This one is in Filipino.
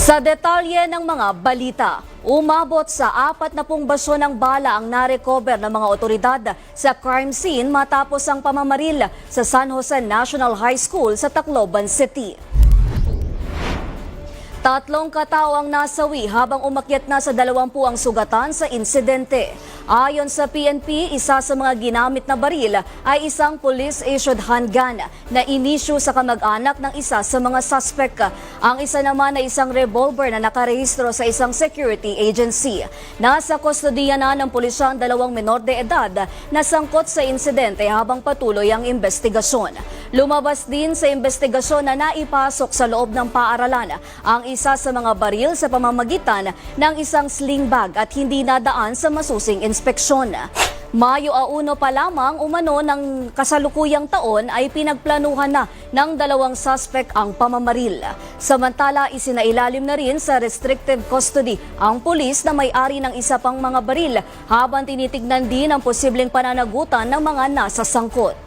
Sa detalye ng mga balita, umabot sa 40 basyo ng bala ang narecover ng mga otoridad sa crime scene matapos ang pamamaril sa San Jose National High School sa Tacloban City. 3 katao ang nasawi habang umakyat na sa 20 ang sugatan sa insidente. Ayon sa PNP, isa sa mga ginamit na baril ay isang police-issued handgun na inisyu sa kamag-anak ng isa sa mga suspect. Ang isa naman ay isang revolver na nakarehistro sa isang security agency. Nasa kustodiya na ng pulisya ang 2 menor de edad na sangkot sa insidente habang patuloy ang investigasyon. Lumabas din sa investigasyon na naipasok sa loob ng paaralan ang isa sa mga baril sa pamamagitan ng isang sling bag at hindi nadaan sa masusing inspeksyon. Mayo 1 pa lamang umano ng kasalukuyang taon ay pinagplanuhan na ng 2 suspect ang pamamaril. Samantala, isinailalim na rin sa restrictive custody ang pulis na may-ari ng isa pang mga baril habang tinitignan din ang posibleng pananagutan ng mga nasa sangkot.